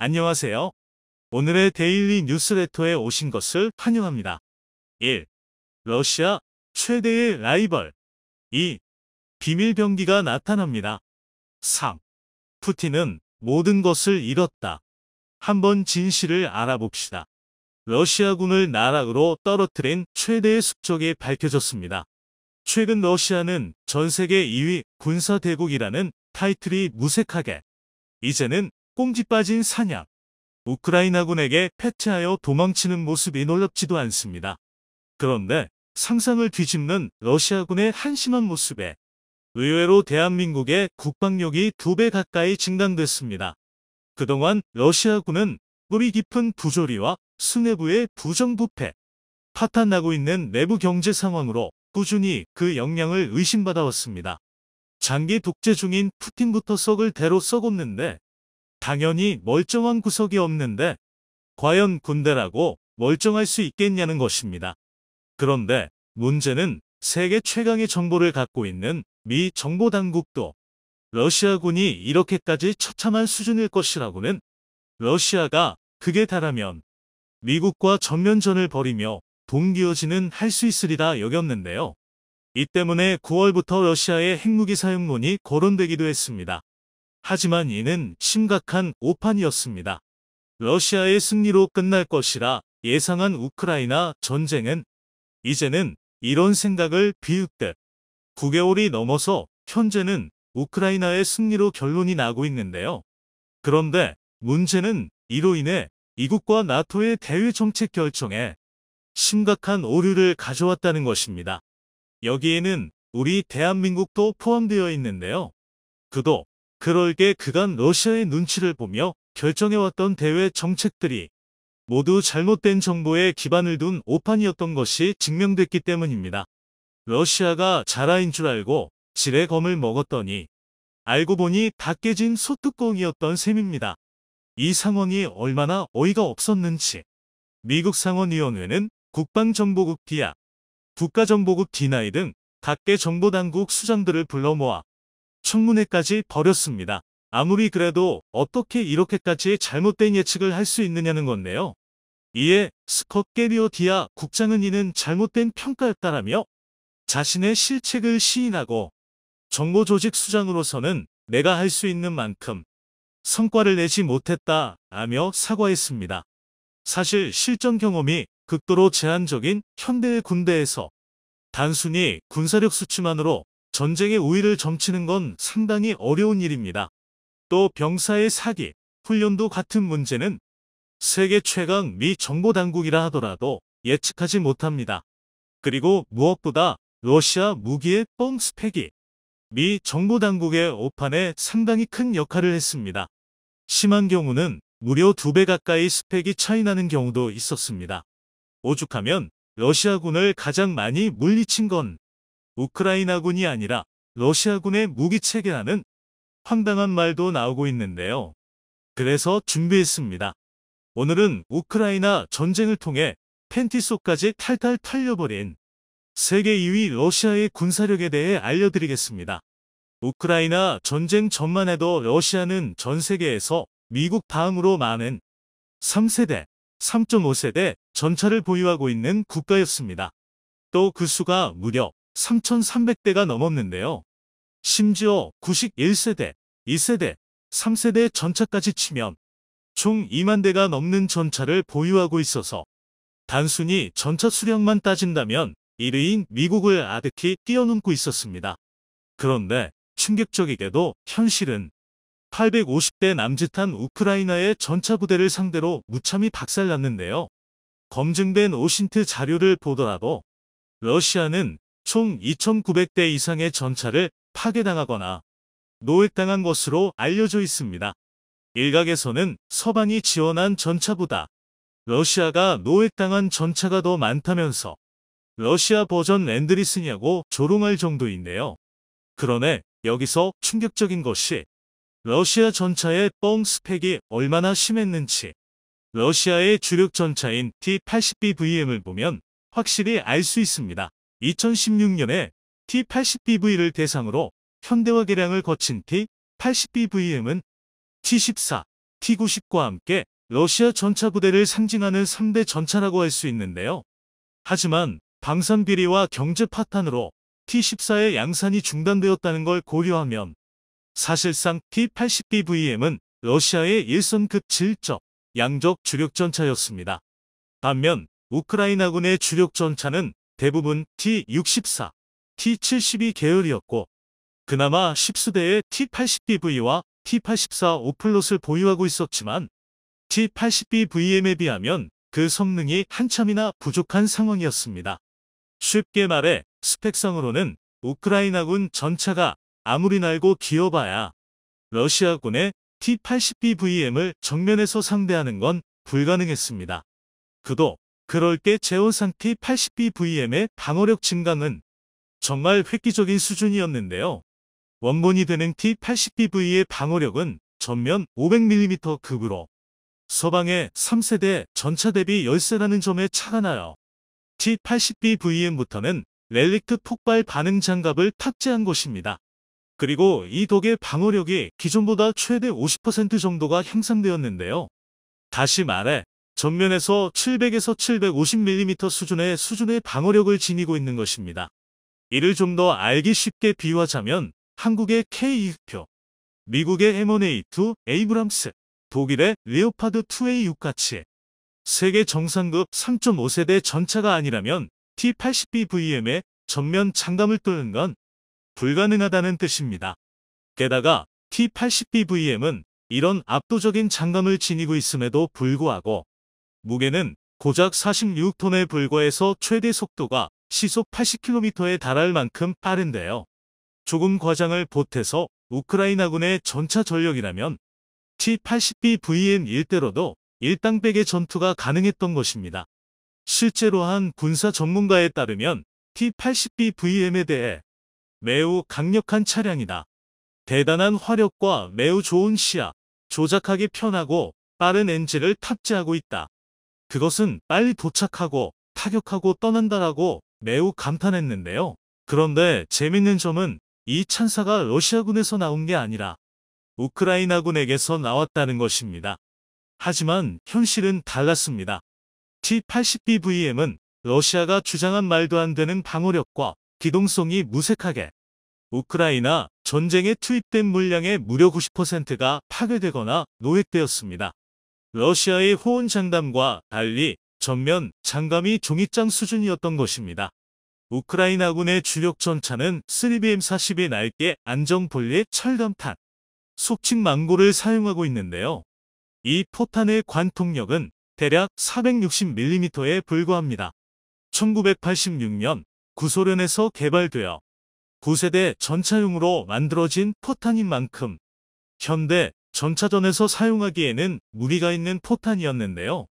안녕하세요. 오늘의 데일리 뉴스레터에 오신 것을 환영합니다. 1. 러시아 최대의 라이벌. 2. 비밀 병기가 나타납니다. 3. 푸틴은 모든 것을 잃었다. 한번 진실을 알아봅시다. 러시아군을 나락으로 떨어뜨린 최대의 숙적이 밝혀졌습니다. 최근 러시아는 전 세계 2위 군사대국이라는 타이틀이 무색하게 이제는 꽁지 빠진 사냥, 우크라이나군에게 패퇴하여 도망치는 모습이 놀랍지도 않습니다. 그런데 상상을 뒤집는 러시아군의 한심한 모습에 의외로 대한민국의 국방력이 2배 가까이 증강됐습니다. 그동안 러시아군은 뿌리 깊은 부조리와 수뇌부의 부정부패, 파탄나고 있는 내부 경제 상황으로 꾸준히 그 역량을 의심받아왔습니다. 장기 독재 중인 푸틴부터 썩을 대로 썩었는데 당연히 멀쩡한 구석이 없는데 과연 군대라고 멀쩡할 수 있겠냐는 것입니다. 그런데 문제는 세계 최강의 정보를 갖고 있는 미 정보당국도 러시아군이 이렇게까지 처참한 수준일 것이라고는 러시아가 극에 달하면 미국과 전면전을 벌이며 동기어지는 할 수 있으리라 여겼는데요. 이 때문에 9월부터 러시아의 핵무기 사용론이 거론되기도 했습니다. 하지만 이는 심각한 오판이었습니다. 러시아의 승리로 끝날 것이라 예상한 우크라이나 전쟁은 이제는 이런 생각을 비웃듯 9개월이 넘어서 현재는 우크라이나의 승리로 결론이 나고 있는데요. 그런데 문제는 이로 인해 이국과 나토의 대외 정책 결정에 심각한 오류를 가져왔다는 것입니다. 여기에는 우리 대한민국도 포함되어 있는데요. 그도 그럴게 그간 러시아의 눈치를 보며 결정해왔던 대외 정책들이 모두 잘못된 정보에 기반을 둔 오판이었던 것이 증명됐기 때문입니다. 러시아가 자라인 줄 알고 지레 검을 먹었더니 알고 보니 다 깨진 소뚜껑이었던 셈입니다. 이 상황이 얼마나 어이가 없었는지 미국 상원의원회는 국방정보국 디아, 국가정보국 D9 등 각계 정보당국 수장들을 불러 모아 청문회까지 벌였습니다. 아무리 그래도 어떻게 이렇게까지 잘못된 예측을 할 수 있느냐는 건데요. 이에 스콧 게리오 디아 국장은 이는 잘못된 평가였다라며 자신의 실책을 시인하고 정보조직 수장으로서는 내가 할 수 있는 만큼 성과를 내지 못했다라며 사과했습니다. 사실 실전 경험이 극도로 제한적인 현대의 군대에서 단순히 군사력 수치만으로 전쟁의 우위를 점치는 건 상당히 어려운 일입니다. 또 병사의 사기, 훈련도 같은 문제는 세계 최강 미 정보당국이라 하더라도 예측하지 못합니다. 그리고 무엇보다 러시아 무기의 뻥 스펙이 미 정보당국의 오판에 상당히 큰 역할을 했습니다. 심한 경우는 무려 2배 가까이 스펙이 차이나는 경우도 있었습니다. 오죽하면 러시아군을 가장 많이 물리친 건 우크라이나군이 아니라 러시아군의 무기체계라는 황당한 말도 나오고 있는데요. 그래서 준비했습니다. 오늘은 우크라이나 전쟁을 통해 팬티 속까지 탈탈 털려버린 세계 2위 러시아의 군사력에 대해 알려드리겠습니다. 우크라이나 전쟁 전만 해도 러시아는 전 세계에서 미국 다음으로 많은 3세대, 3.5세대 전차를 보유하고 있는 국가였습니다. 또 그 수가 무려 3,300대가 넘었는데요. 심지어 구식 1세대, 2세대, 3세대 전차까지 치면 총 2만 대가 넘는 전차를 보유하고 있어서 단순히 전차 수량만 따진다면 1위인 미국을 아득히 뛰어넘고 있었습니다. 그런데 충격적이게도 현실은 850대 남짓한 우크라이나의 전차 부대를 상대로 무참히 박살났는데요. 검증된 오신트 자료를 보더라도 러시아는 총 2,900대 이상의 전차를 파괴당하거나 노획당한 것으로 알려져 있습니다. 일각에서는 서방이 지원한 전차보다 러시아가 노획당한 전차가 더 많다면서 러시아 버전 랜드리스냐고 조롱할 정도인데요. 그러네 여기서 충격적인 것이 러시아 전차의 뻥 스펙이 얼마나 심했는지 러시아의 주력 전차인 T-80BVM을 보면 확실히 알 수 있습니다. 2016년에 T-80BV를 대상으로 현대화 개량을 거친 T-80BVM은 T-14, T-90과 함께 러시아 전차 부대를 상징하는 3대 전차라고 할 수 있는데요. 하지만 방산 비리와 경제 파탄으로 T-14의 양산이 중단되었다는 걸 고려하면 사실상 T-80BVM은 러시아의 일선급 질적, 양적 주력 전차였습니다. 반면 우크라이나군의 주력 전차는 대부분 T-64, T-72 계열이었고 그나마 10수대의 T-80BV와 T-84 오플롯을 보유하고 있었지만 T-80BVM에 비하면 그 성능이 한참이나 부족한 상황이었습니다. 쉽게 말해 스펙상으로는 우크라이나군 전차가 아무리 날고 기어봐야 러시아군의 T-80BVM을 정면에서 상대하는 건 불가능했습니다. 그도 그럴 게 제원상 T-80BVM의 방어력 증강은 정말 획기적인 수준이었는데요. 원본이 되는 T-80BV의 방어력은 전면 500mm 급으로 서방의 3세대 전차 대비 열세라는 점에 차가 나요. T-80BVM부터는 렐릭트 폭발 반응 장갑을 탑재한 것입니다. 그리고 이 덕에 방어력이 기존보다 최대 50% 정도가 향상되었는데요. 다시 말해 전면에서 700에서 750mm 수준의 방어력을 지니고 있는 것입니다. 이를 좀 더 알기 쉽게 비유하자면 한국의 K-2표, 미국의 M1A2 에이브람스, 독일의 레오파드 2A6 같이 세계 정상급 3.5세대 전차가 아니라면 T-80BVM의 전면 장갑을 뚫는 건 불가능하다는 뜻입니다. 게다가 T-80BVM은 이런 압도적인 장갑을 지니고 있음에도 불구하고 무게는 고작 46톤에 불과해서 최대 속도가 시속 80km에 달할 만큼 빠른데요. 조금 과장을 보태서 우크라이나군의 전차 전력이라면 T-80BVM 일대로도 일당백의 전투가 가능했던 것입니다. 실제로 한 군사 전문가에 따르면 T-80BVM에 대해 매우 강력한 차량이다. 대단한 화력과 매우 좋은 시야, 조작하기 편하고 빠른 엔진을 탑재하고 있다. 그것은 빨리 도착하고 타격하고 떠난다라고 매우 감탄했는데요. 그런데 재밌는 점은 이 찬사가 러시아군에서 나온 게 아니라 우크라이나군에게서 나왔다는 것입니다. 하지만 현실은 달랐습니다. T-80BVM은 러시아가 주장한 말도 안 되는 방어력과 기동성이 무색하게 우크라이나 전쟁에 투입된 물량의 무려 90%가 파괴되거나 노획되었습니다. 러시아의 호원 장담과 달리 전면 장감이 종이장 수준이었던 것입니다. 우크라이나군의 주력 전차는 3BM-40의 날개 안정분리 철감탄, 속칭 망고를 사용하고 있는데요. 이 포탄의 관통력은 대략 460mm에 불과합니다. 1986년 구소련에서 개발되어 9세대 전차용으로 만들어진 포탄인 만큼 현대 전차전에서 사용하기에는 무리가 있는 포탄이었는데요.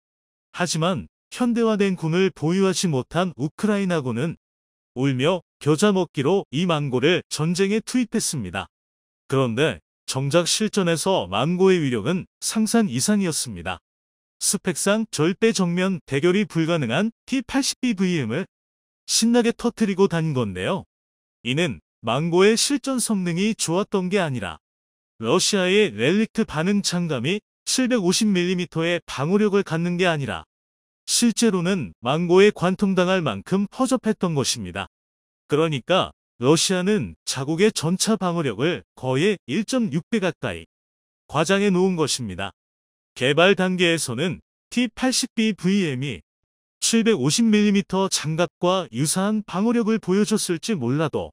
하지만 현대화된 군을 보유하지 못한 우크라이나군은 울며 겨자 먹기로 이 망고를 전쟁에 투입했습니다. 그런데 정작 실전에서 망고의 위력은 상상 이상이었습니다. 스펙상 절대 정면 대결이 불가능한 T-80BVM을 신나게 터뜨리고 다닌 건데요. 이는 망고의 실전 성능이 좋았던 게 아니라 러시아의 렐릭트 반응 장갑이 750mm의 방어력을 갖는 게 아니라 실제로는 망고에 관통당할 만큼 허접했던 것입니다. 그러니까 러시아는 자국의 전차 방어력을 거의 1.6배 가까이 과장해 놓은 것입니다. 개발 단계에서는 T-80BVM이 750mm 장갑과 유사한 방어력을 보여줬을지 몰라도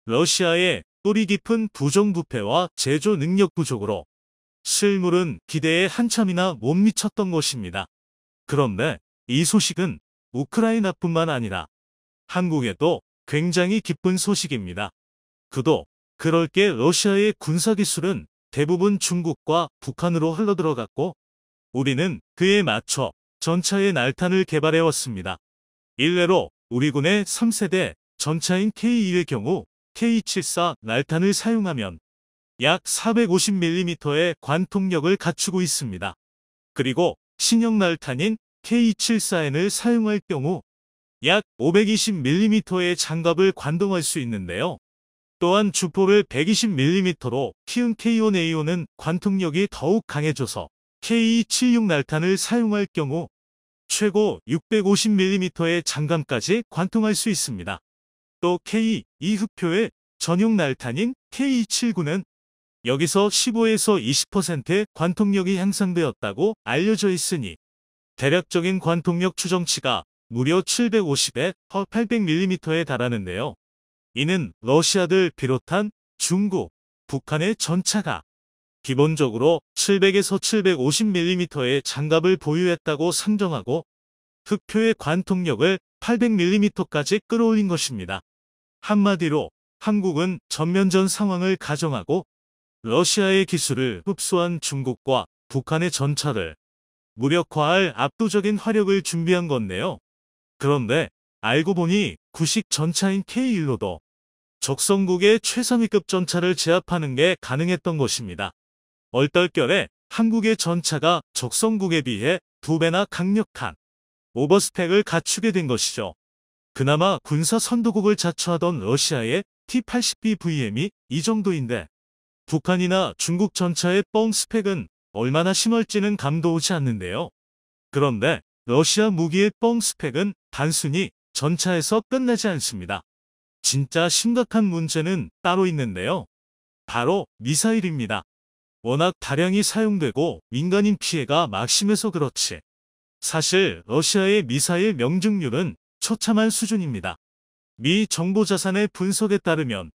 러시아의 뿌리 깊은 부정부패와 제조 능력 부족으로 실물은 기대에 한참이나 못 미쳤던 것입니다. 그런데 이 소식은 우크라이나뿐만 아니라 한국에도 굉장히 기쁜 소식입니다. 그도 그럴 게 러시아의 군사기술은 대부분 중국과 북한으로 흘러들어갔고 우리는 그에 맞춰 전차의 날탄을 개발해왔습니다. 일례로 우리 군의 3세대 전차인 K2의 경우 K74 날탄을 사용하면 약 450mm의 관통력을 갖추고 있습니다. 그리고 신형 날탄인 K74N을 사용할 경우 약 520mm의 장갑을 관동할 수 있는데요. 또한 주포를 120mm로 키운 K1A1은 관통력이 더욱 강해져서 K-76 날탄을 사용할 경우 최고 650mm의 장갑까지 관통할 수 있습니다. 또 K-2 흑표의 전용 날탄인 K-79는 여기서 15에서 20%의 관통력이 향상되었다고 알려져 있으니 대략적인 관통력 추정치가 무려 750에 800mm에 달하는데요. 이는 러시아들 비롯한 중국, 북한의 전차가 기본적으로 700에서 750mm의 장갑을 보유했다고 상정하고 흑표의 관통력을 800mm까지 끌어올린 것입니다. 한마디로 한국은 전면전 상황을 가정하고 러시아의 기술을 흡수한 중국과 북한의 전차를 무력화할 압도적인 화력을 준비한 건데요. 그런데 알고 보니 구식 전차인 K1로도 적성국의 최상위급 전차를 제압하는 게 가능했던 것입니다. 얼떨결에 한국의 전차가 적성국에 비해 2배나 강력한 오버스펙을 갖추게 된 것이죠. 그나마 군사 선도국을 자처하던 러시아의 T-80BVM이 이 정도인데 북한이나 중국 전차의 뻥 스펙은 얼마나 심할지는 감도 오지 않는데요. 그런데 러시아 무기의 뻥 스펙은 단순히 전차에서 끝나지 않습니다. 진짜 심각한 문제는 따로 있는데요. 바로 미사일입니다. 워낙 다량이 사용되고 민간인 피해가 막심해서 그렇지. 사실 러시아의 미사일 명중률은 처참한 수준입니다. 미 정보자산의 분석에 따르면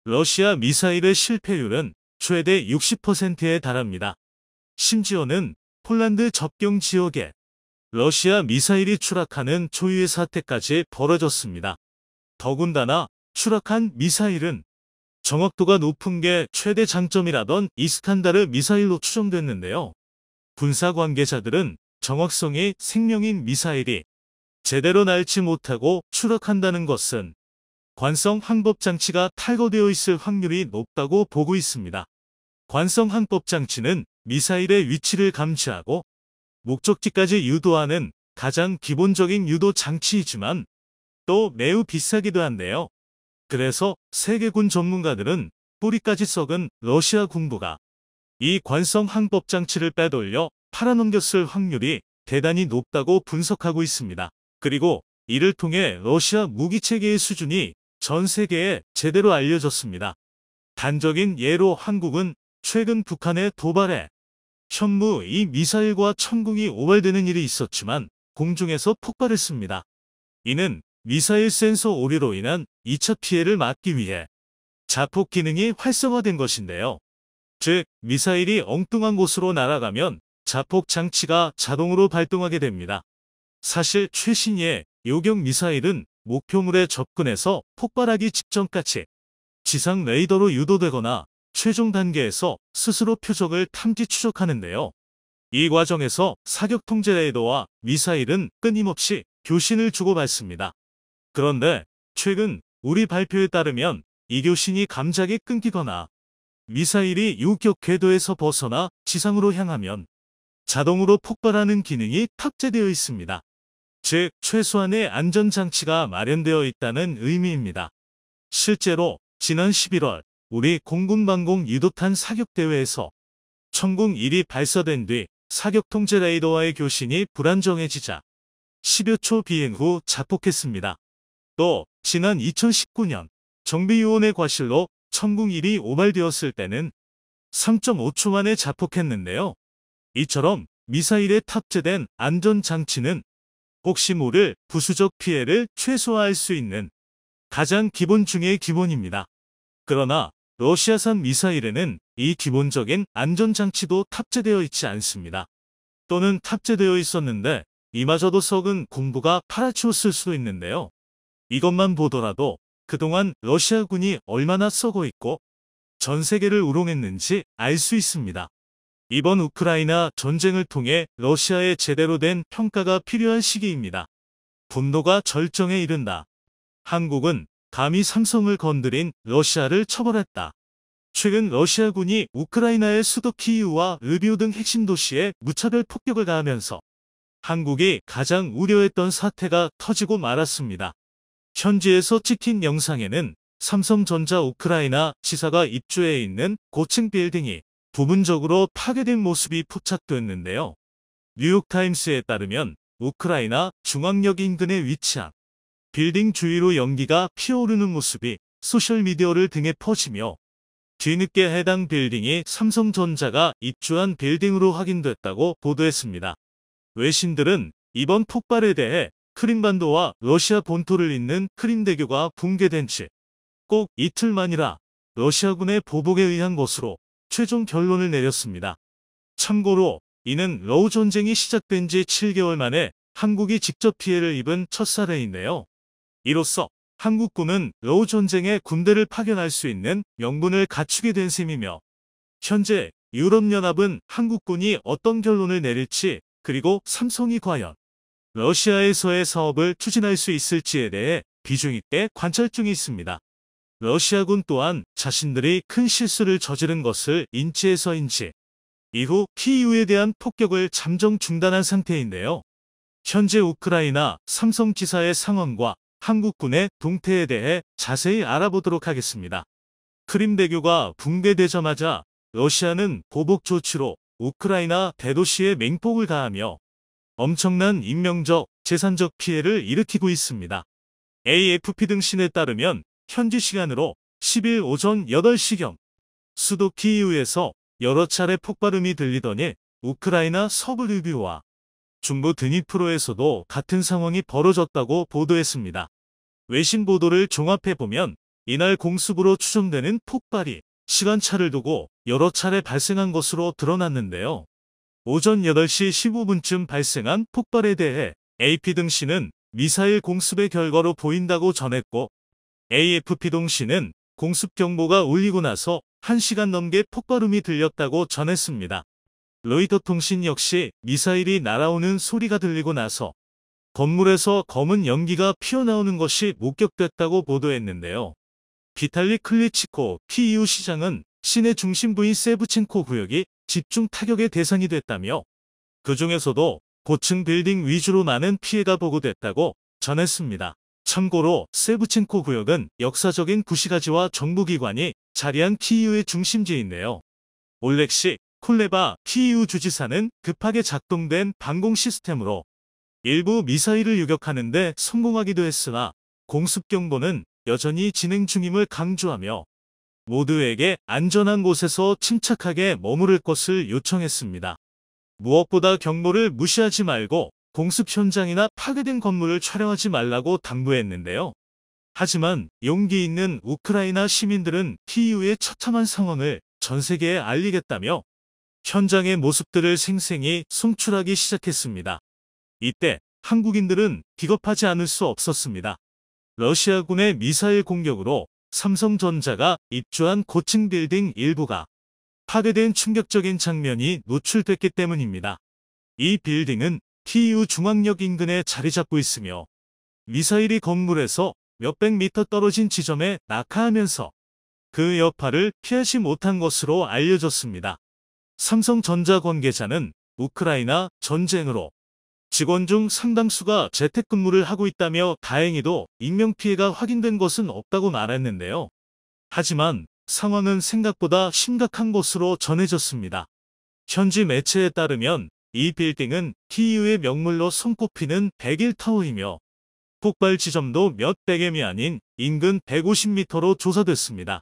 러시아 미사일의 실패율은 최대 60%에 달합니다. 심지어는 폴란드 접경 지역에 러시아 미사일이 추락하는 초유의 사태까지 벌어졌습니다. 더군다나 추락한 미사일은 정확도가 높은 게 최대 장점이라던 이스칸다르 미사일로 추정됐는데요. 군사 관계자들은 정확성이 생명인 미사일이 제대로 날지 못하고 추락한다는 것은 관성 항법 장치가 탈거되어 있을 확률이 높다고 보고 있습니다. 관성 항법 장치는 미사일의 위치를 감지하고 목적지까지 유도하는 가장 기본적인 유도 장치이지만 또 매우 비싸기도 한데요. 그래서 세계군 전문가들은 뿌리까지 썩은 러시아 군부가 이 관성 항법 장치를 빼돌려 팔아넘겼을 확률이 대단히 높다고 분석하고 있습니다. 그리고 이를 통해 러시아 무기체계의 수준이 전 세계에 제대로 알려졌습니다. 단적인 예로 한국은 최근 북한의 도발에 현무 이 미사일과 천궁이 오발되는 일이 있었지만 공중에서 폭발했습니다. 이는 미사일 센서 오류로 인한 2차 피해를 막기 위해 자폭 기능이 활성화된 것인데요. 즉, 미사일이 엉뚱한 곳으로 날아가면 자폭 장치가 자동으로 발동하게 됩니다. 사실 최신의 요격 미사일은 목표물에 접근해서 폭발하기 직전까지 지상 레이더로 유도되거나 최종 단계에서 스스로 표적을 탐지 추적하는데요. 이 과정에서 사격 통제 레이더와 미사일은 끊임없이 교신을 주고받습니다. 그런데 최근 우리 발표에 따르면 이 교신이 갑자기 끊기거나 미사일이 유격 궤도에서 벗어나 지상으로 향하면 자동으로 폭발하는 기능이 탑재되어 있습니다. 즉, 최소한의 안전장치가 마련되어 있다는 의미입니다. 실제로 지난 11월 우리 공군방공 유도탄 사격대회에서 천궁 1이 발사된 뒤 사격 통제 레이더와의 교신이 불안정해지자 10여 초 비행 후 자폭했습니다. 또 지난 2019년 정비요원의 과실로 천궁 1이 오발되었을 때는 3.5초 만에 자폭했는데요. 이처럼 미사일에 탑재된 안전장치는 혹시 모를 부수적 피해를 최소화할 수 있는 가장 기본 중의 기본입니다. 그러나 러시아산 미사일에는 이 기본적인 안전장치도 탑재되어 있지 않습니다. 또는 탑재되어 있었는데 이마저도 썩은 공부가 팔아치웠을 수도 있는데요. 이것만 보더라도 그동안 러시아군이 얼마나 썩어 있고 전 세계를 우롱했는지 알 수 있습니다. 이번 우크라이나 전쟁을 통해 러시아에 제대로 된 평가가 필요한 시기입니다. 분노가 절정에 이른다. 한국은 감히 삼성을 건드린 러시아를 처벌했다. 최근 러시아군이 우크라이나의 수도 키이우와 르비우 등 핵심 도시에 무차별 폭격을 가하면서 한국이 가장 우려했던 사태가 터지고 말았습니다. 현지에서 찍힌 영상에는 삼성전자 우크라이나 지사가 입주해 있는 고층 빌딩이 부분적으로 파괴된 모습이 포착됐는데요. 뉴욕타임스에 따르면 우크라이나 중앙역 인근에 위치한 빌딩 주위로 연기가 피어오르는 모습이 소셜미디어를 등에 퍼지며 뒤늦게 해당 빌딩이 삼성전자가 입주한 빌딩으로 확인됐다고 보도했습니다. 외신들은 이번 폭발에 대해 크림반도와 러시아 본토를 잇는 크림대교가 붕괴된 지 꼭 이틀 만이라 러시아군의 보복에 의한 것으로 최종 결론을 내렸습니다. 참고로 이는 러우 전쟁이 시작된 지 7개월 만에 한국이 직접 피해를 입은 첫 사례인데요. 이로써 한국군은 러우 전쟁에 군대를 파견할 수 있는 명분을 갖추게 된 셈이며 현재 유럽연합은 한국군이 어떤 결론을 내릴지 그리고 삼성이 과연 러시아에서의 사업을 추진할 수 있을지에 대해 비중 있게 관찰 중에 있습니다. 러시아군 또한 자신들이 큰 실수를 저지른 것을 인지해서인지 이후 키이우에 대한 폭격을 잠정 중단한 상태인데요. 현재 우크라이나 삼성지사의 상황과 한국군의 동태에 대해 자세히 알아보도록 하겠습니다. 크림대교가 붕괴되자마자 러시아는 보복 조치로 우크라이나 대도시에 맹폭을 가하며 엄청난 인명적, 재산적 피해를 일으키고 있습니다. AFP 등신에 따르면 현지 시간으로 10일 오전 8시경 수도 키이우에서 여러 차례 폭발음이 들리더니 우크라이나 서부 르비우와 중부 드니프로에서도 같은 상황이 벌어졌다고 보도했습니다. 외신 보도를 종합해보면 이날 공습으로 추정되는 폭발이 시간차를 두고 여러 차례 발생한 것으로 드러났는데요. 오전 8시 15분쯤 발생한 폭발에 대해 AP 등신은 미사일 공습의 결과로 보인다고 전했고 AFP 동신은 공습 경보가 울리고 나서 1시간 넘게 폭발음이 들렸다고 전했습니다. 로이터 통신 역시 미사일이 날아오는 소리가 들리고 나서 건물에서 검은 연기가 피어나오는 것이 목격됐다고 보도했는데요. 비탈리 클리치코 키이우 시장은 시내 중심부인 세브첸코 구역이 집중 타격의 대상이 됐다며 그 중에서도 고층 빌딩 위주로 많은 피해가 보고됐다고 전했습니다. 참고로 세브첸코 구역은 역사적인 구시가지와 정부기관이 자리한 키이우의 중심지인데요. 올렉시 콜레바 키이우 주지사는 급하게 작동된 방공 시스템으로 일부 미사일을 유격하는 데 성공하기도 했으나 공습경보는 여전히 진행 중임을 강조하며 모두에게 안전한 곳에서 침착하게 머무를 것을 요청했습니다. 무엇보다 경보를 무시하지 말고 공습 현장이나 파괴된 건물을 촬영하지 말라고 당부했는데요. 하지만 용기 있는 우크라이나 시민들은 키이우의 처참한 상황을 전 세계에 알리겠다며 현장의 모습들을 생생히 송출하기 시작했습니다. 이때 한국인들은 비겁하지 않을 수 없었습니다. 러시아군의 미사일 공격으로 삼성전자가 입주한 고층 빌딩 일부가 파괴된 충격적인 장면이 노출됐기 때문입니다. 이 빌딩은 키이우 중앙역 인근에 자리 잡고 있으며 미사일이 건물에서 몇백 미터 떨어진 지점에 낙하하면서 그 여파를 피하지 못한 것으로 알려졌습니다. 삼성전자 관계자는 우크라이나 전쟁으로 직원 중 상당수가 재택근무를 하고 있다며 다행히도 인명피해가 확인된 것은 없다고 말했는데요. 하지만 상황은 생각보다 심각한 것으로 전해졌습니다. 현지 매체에 따르면 이 빌딩은 키이우의 명물로 손꼽히는 101타워이며 폭발 지점도 몇 백엠이 아닌 인근 150m로 조사됐습니다.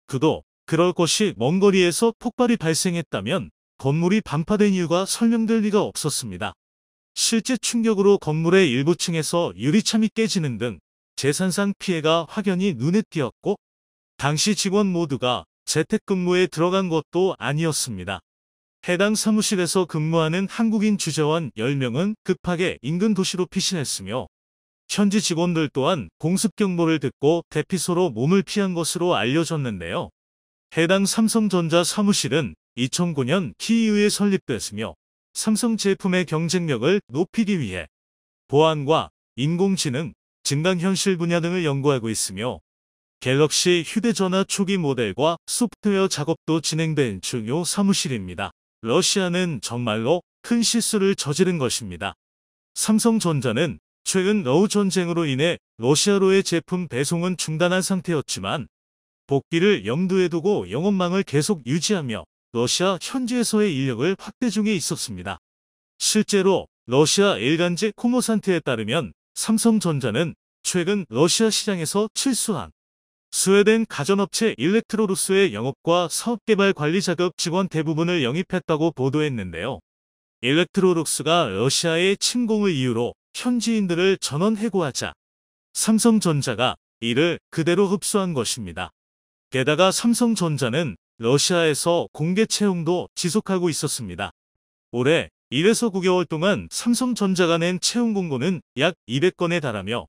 그도 그럴 것이 먼 거리에서 폭발이 발생했다면 건물이 반파된 이유가 설명될 리가 없었습니다. 실제 충격으로 건물의 일부 층에서 유리창이 깨지는 등 재산상 피해가 확연히 눈에 띄었고 당시 직원 모두가 재택근무에 들어간 것도 아니었습니다. 해당 사무실에서 근무하는 한국인 주재원 10명은 급하게 인근 도시로 피신했으며 현지 직원들 또한 공습경보를 듣고 대피소로 몸을 피한 것으로 알려졌는데요. 해당 삼성전자 사무실은 2009년 키이우에 설립됐으며 삼성 제품의 경쟁력을 높이기 위해 보안과 인공지능, 증강현실 분야 등을 연구하고 있으며 갤럭시 휴대전화 초기 모델과 소프트웨어 작업도 진행된 중요 사무실입니다. 러시아는 정말로 큰 실수를 저지른 것입니다. 삼성전자는 최근 러우 전쟁으로 인해 러시아로의 제품 배송은 중단한 상태였지만 복귀를 염두에 두고 영업망을 계속 유지하며 러시아 현지에서의 인력을 확대 중에 있었습니다. 실제로 러시아 일간지 코모산트에 따르면 삼성전자는 최근 러시아 시장에서 출수한 스웨덴 가전업체 일렉트로룩스의 영업과 사업개발 관리 자급 직원 대부분을 영입했다고 보도했는데요. 일렉트로룩스가 러시아의 침공을 이유로 현지인들을 전원 해고하자 삼성전자가 이를 그대로 흡수한 것입니다. 게다가 삼성전자는 러시아에서 공개 채용도 지속하고 있었습니다. 올해 1에서 9개월 동안 삼성전자가 낸 채용 공고는 약 200건에 달하며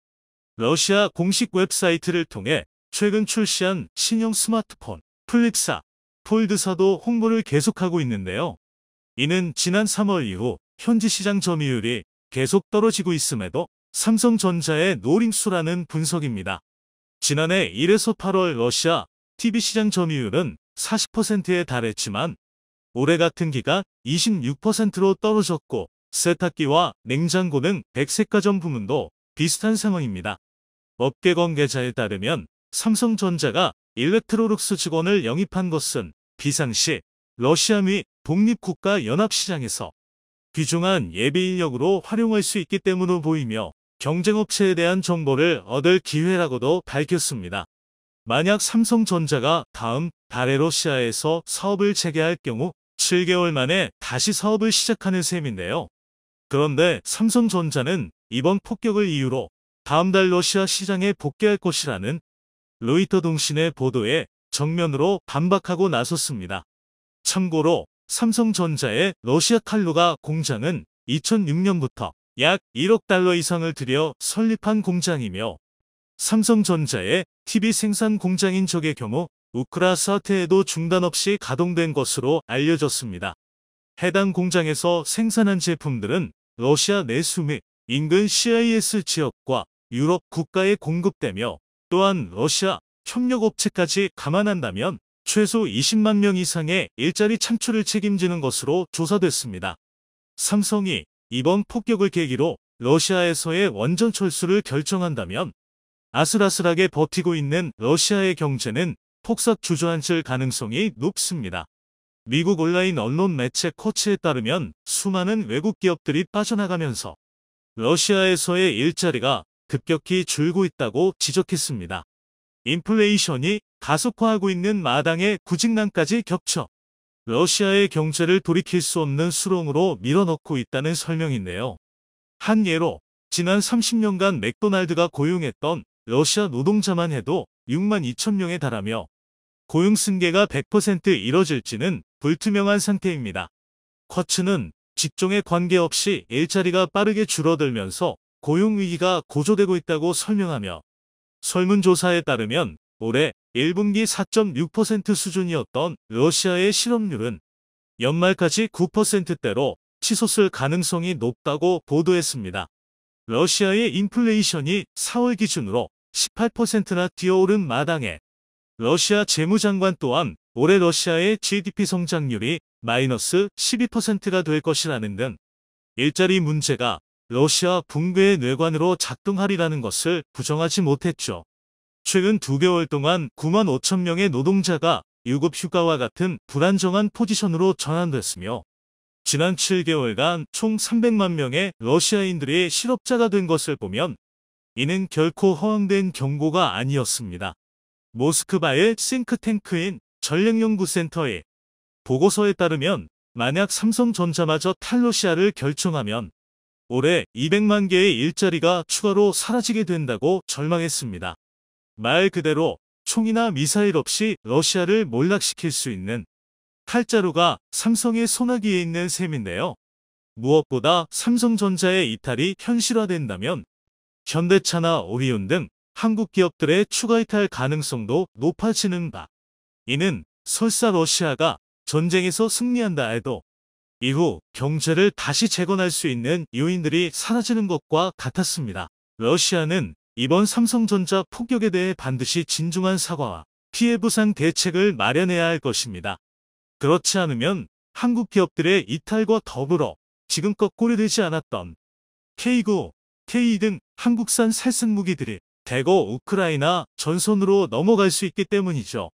러시아 공식 웹사이트를 통해 최근 출시한 신형 스마트폰 플립4, 폴드4도 홍보를 계속하고 있는데요. 이는 지난 3월 이후 현지 시장 점유율이 계속 떨어지고 있음에도 삼성전자의 노림수라는 분석입니다. 지난해 1에서 8월 러시아 TV 시장 점유율은 40%에 달했지만 올해 같은 기간 26%로 떨어졌고 세탁기와 냉장고 등 백색가전 부문도 비슷한 상황입니다. 업계 관계자에 따르면 삼성전자가 일렉트로룩스 직원을 영입한 것은 비상시 러시아 및 독립국가 연합시장에서 귀중한 예비인력으로 활용할 수 있기 때문으로 보이며 경쟁업체에 대한 정보를 얻을 기회라고도 밝혔습니다. 만약 삼성전자가 다음 달에 러시아에서 사업을 재개할 경우 7개월 만에 다시 사업을 시작하는 셈인데요. 그런데 삼성전자는 이번 폭격을 이유로 다음 달 러시아 시장에 복귀할 것이라는 로이터 통신의 보도에 정면으로 반박하고 나섰습니다. 참고로 삼성전자의 러시아 칼루가 공장은 2006년부터 약 1억 달러 이상을 들여 설립한 공장이며 삼성전자의 TV 생산 공장인 적의 경우 우크라 사태에도 중단 없이 가동된 것으로 알려졌습니다. 해당 공장에서 생산한 제품들은 러시아 내수 및 인근 CIS 지역과 유럽 국가에 공급되며 또한 러시아 협력업체까지 감안한다면 최소 20만 명 이상의 일자리 창출을 책임지는 것으로 조사됐습니다. 삼성이 이번 폭격을 계기로 러시아에서의 원전 철수를 결정한다면 아슬아슬하게 버티고 있는 러시아의 경제는 폭삭 주저앉을 가능성이 높습니다. 미국 온라인 언론 매체 코치에 따르면 수많은 외국 기업들이 빠져나가면서 러시아에서의 일자리가 급격히 줄고 있다고 지적했습니다. 인플레이션이 가속화하고 있는 마당에 구직난까지 겹쳐 러시아의 경제를 돌이킬 수 없는 수렁으로 밀어넣고 있다는 설명인데요. 한 예로 지난 30년간 맥도날드가 고용했던 러시아 노동자만 해도 6만 2천 명에 달하며 고용 승계가 100% 이뤄질지는 불투명한 상태입니다. 쿼츠는 직종에 관계없이 일자리가 빠르게 줄어들면서 고용위기가 고조되고 있다고 설명하며 설문조사에 따르면 올해 1분기 4.6% 수준이었던 러시아의 실업률은 연말까지 9%대로 치솟을 가능성이 높다고 보도했습니다. 러시아의 인플레이션이 4월 기준으로 18%나 뛰어오른 마당에 러시아 재무장관 또한 올해 러시아의 GDP 성장률이 마이너스 12%가 될 것이라는 등 일자리 문제가 러시아 붕괴의 뇌관으로 작동하리라는 것을 부정하지 못했죠. 최근 2개월 동안 9만 5천 명의 노동자가 유급 휴가와 같은 불안정한 포지션으로 전환됐으며 지난 7개월간 총 300만 명의 러시아인들이 실업자가 된 것을 보면 이는 결코 허황된 경고가 아니었습니다. 모스크바의 싱크탱크인 전략연구센터의 보고서에 따르면 만약 삼성전자마저 탈러시아를 결정하면 올해 200만 개의 일자리가 추가로 사라지게 된다고 절망했습니다. 말 그대로 총이나 미사일 없이 러시아를 몰락시킬 수 있는 칼자루가 삼성의 소나기에 있는 셈인데요. 무엇보다 삼성전자의 이탈이 현실화된다면 현대차나 오리온 등 한국 기업들의 추가 이탈 가능성도 높아지는 바. 이는 설사 러시아가 전쟁에서 승리한다 해도 이후 경제를 다시 재건할 수 있는 요인들이 사라지는 것과 같았습니다. 러시아는 이번 삼성전자 폭격에 대해 반드시 진중한 사과와 피해 보상 대책을 마련해야 할 것입니다. 그렇지 않으면 한국 기업들의 이탈과 더불어 지금껏 고려되지 않았던 K9, K2 등 한국산 살상 무기들이 대거 우크라이나 전선으로 넘어갈 수 있기 때문이죠.